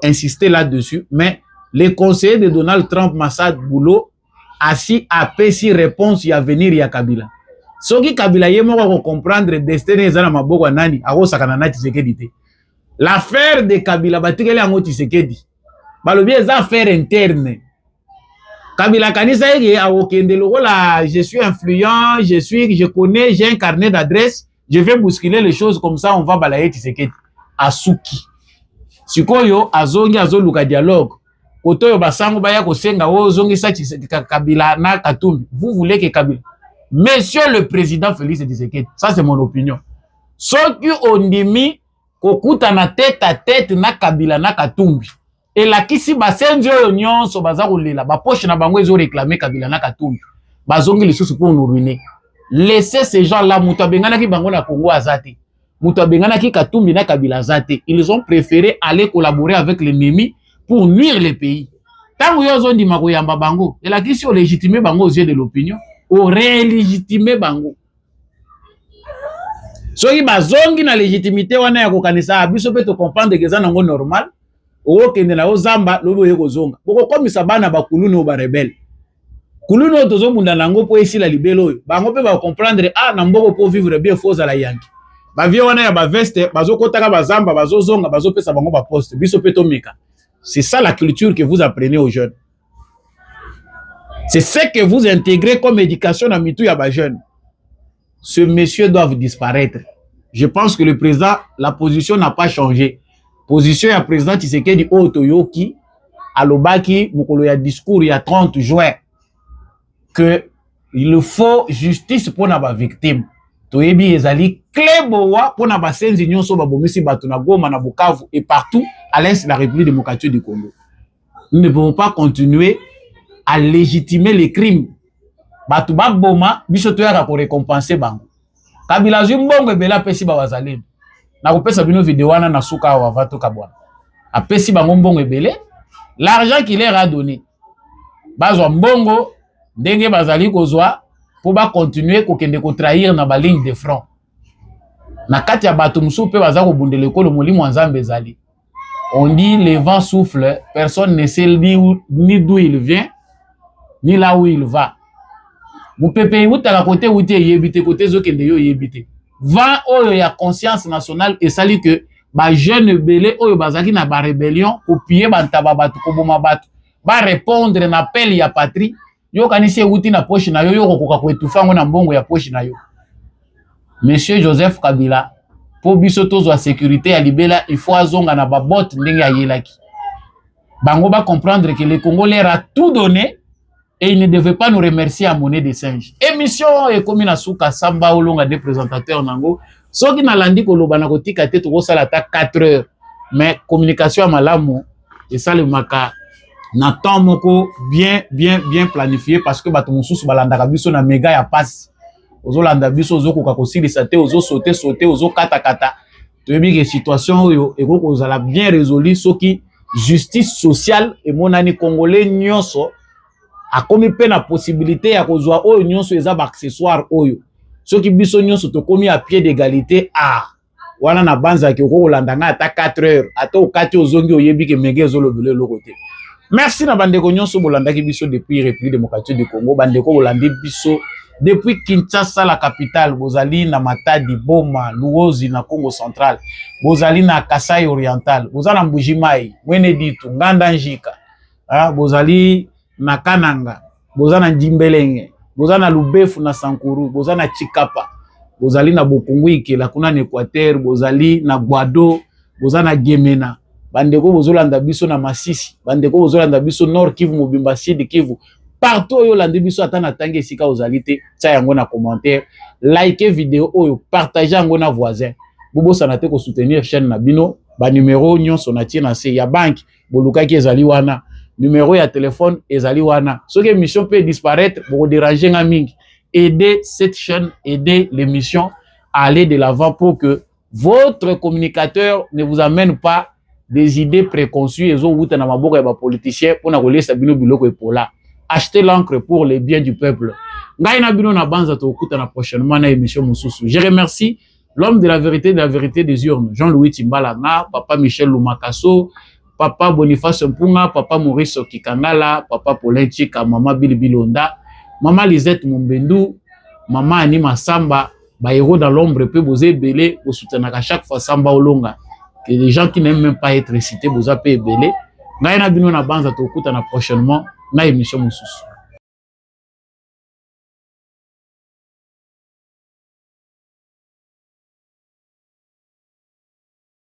insisté là-dessus, mais les conseillers de Donald Trump, Massad Boulot, assis à Pessi réponse, il y a venir, il y a Kabila. Ce qui Kabila, il faut comprendre, destiné à Maboko Nani, à Rosakanana Tshisekedi. L'affaire de Kabila, Batikele Ango Tshisekedi. Le bien, affaire interne. Kabila Kanisa je suis influent, je connais, j'ai un carnet d'adresse, je vais bousculer les choses comme ça, on va balayer Tshisekedi. Asuki. Sikoyo, azongi azoluka dialogue. Kotoyo basango baya kosenga ozongi sa Kabila na Katumbi. Vous voulez que Kabila. Monsieur le président Félix Tshisekedi, ça c'est mon opinion. soki ondimi kokuta na tête à tête na Kabila na Katumbi et la kisi basenzi oyo nyonso baza kolela ba poche na bango ezo réclamer Kabila na Katumbi bazongi lisusu pour nous ruiner. Laissez ces gens là, mutu abenganaki bango na Congo azate, mutu abenganaki Katumbi na Kabila azate. Ils ont préféré aller collaborer avec l'ennemi pour nuire le pays. Tant que vous avez dit yamba bango, et la question légitimer bango aux yeux de l'opinion, ou rélégitimer bango. Soki bazongi na légitimité wana ya kokanisa abiso pe to comprendre que ça nango normal, o kende na ozamba lobo yeko zonga. Boko komisa bana bakulu ba rebelle. Kuluno tozo munda nango po esi la libelo oyo. Bango pe ba comprendre na mboko po vivre bien faux à la yanki. Ba vie wana ya ba veste bazo kotaka bazamba bazo zonga bazo pesa bango ba poste biso pe to meka. C'est ça la culture que vous apprenez aux jeunes. C'est ce que vous intégrez comme éducation dans mitou ya ba jeunes. Ce monsieur doit disparaître. Je pense que le président, la position n'a pas changé. Position ya président Tshisekedi Otoyoki alobaki mukolo ya discours il y a 30 juin que il faut justice pour na ba victime. Toyebi ezali klebowa pour na ba senzi nyonso ba bomisi batu na Goma na Bukavu et partout à l'est de la République démocratique du Congo. Nous ne pouvons pas continuer à légitimer les crimes. Batu ba boma biso toyaka ko récompenser bango. Kabila zimbongo ebela pesi ba wazalendo. Na kopesa bino vidéo wana na suka wa vato kabwana. Apesi bango mbongo ebele, l'argent qu'il leur a donné. Bazwa mbongo ndenge bazali kozwa pour ba continuer ko kende ko trahir na ba ligne de front. Na kati ya bato musu pe baza ko bundele ko le molimo nzambe ezali. On dit le vent souffle, personne ne sait ni d'où il vient ni là où il va. Vous pépé utaka côté où tu yebite côté zo kende yo yebite. Vent oyo ya conscience nationale et sali que ba jeune belé oyo bazaki na ba rébellion pour piller bantaba batu ko boma batu. Ba répondre na appel ya patrie. Yo kanisi uti na poche na yo yo kokoka ko etufa ngo na mbongo ya poche na yo. Monsieur Joseph Kabila pour biso tozo la sécurité ya libela il faut azonga na ba bot ndenge ya yelaki. Bango ba comprendre que le Congo leur a tout donné. Et il ne devait pas nous remercier à monnaie de singe. Émission et comme na suka samba olonga des présentateurs nango. Soki na landi ko loba na kotika te to sala ta 4 heures. Mais communication à malamu et ça le maka na temps moko bien planifié parce que bato mususu balanda biso na méga ya passe. Ozo landa biso ozo koka kosilisa te ozo sauter ozo kata. Toyebi que situation oyo eko kozala bien résolu soki justice sociale et monani congolais nyonso a komi pe na possibilité ya kozwa oyo nyonso eza ba accessoire oyo soki biso nyonso to komi à pied d'égalité wana na banza ki ko landanga ata 4 heures ata okati ozongi oyebi ke mege ezolobele lokote. Merci na bandeko nyonso bolandaki biso depuis République démocratique du Congo, bandeko bolandi biso depuis Kinshasa la capitale, bozali na Matadi, Boma, Luozi na Congo central, bozali na Kasai oriental, bozali na Mbujimai, Mweneditu, Nganda Njika, bozali na Kananga, bozali na Ndimbelenge, bozali na Lubefu na Sankuru, bozali na Chikapa, bozali na Bokungwike la kuna na Équateur, bozali na Guado, bozali na Gemena, bandeko bozolanda biso na Masisi, bandeko bozolanda biso Nord Kivu, Mobimba Sud Kivu, partout yo landi biso ata na tangi esika ozalite, tia yango na commentaire, like vidéo oyo, partager yango na voisin. Bobo sanate ko soutenir chaîne na bino, ba numéro nyonso na tie na se ya bank, bolukaki ezali wana, numéro ya téléphone ezali wana. Soki émission peut disparaître, boko déranger nga mingi. Aidez cette chaîne, aidez l'émission à aller de l'avant pour que votre communicateur ne vous amène pas des idées préconçues et zo wuta na maboko ya ba politiciens pour na kolesa bino biloko epola. Achetez l'encre pour les biens du peuple. Ngai na bino na banza to okuta na prochainement na émission mususu. Je remercie l'homme de la vérité des urnes, Jean-Louis Timbalanga, papa Michel Lumakaso, papa Boniface Mpunga, papa Maurice Kikangala, papa Paulin Chika, maman Billy Bilonda, maman Lisette Mumbendu, maman Anima Samba, ba héros dans l'ombre peut vous belé, vous soutenir à chaque fois Samba Olonga. Que les gens qui n'aiment même pas être cités, vous appelez belé. Ngai na bino na banza to okuta na prochainement na émission mususu.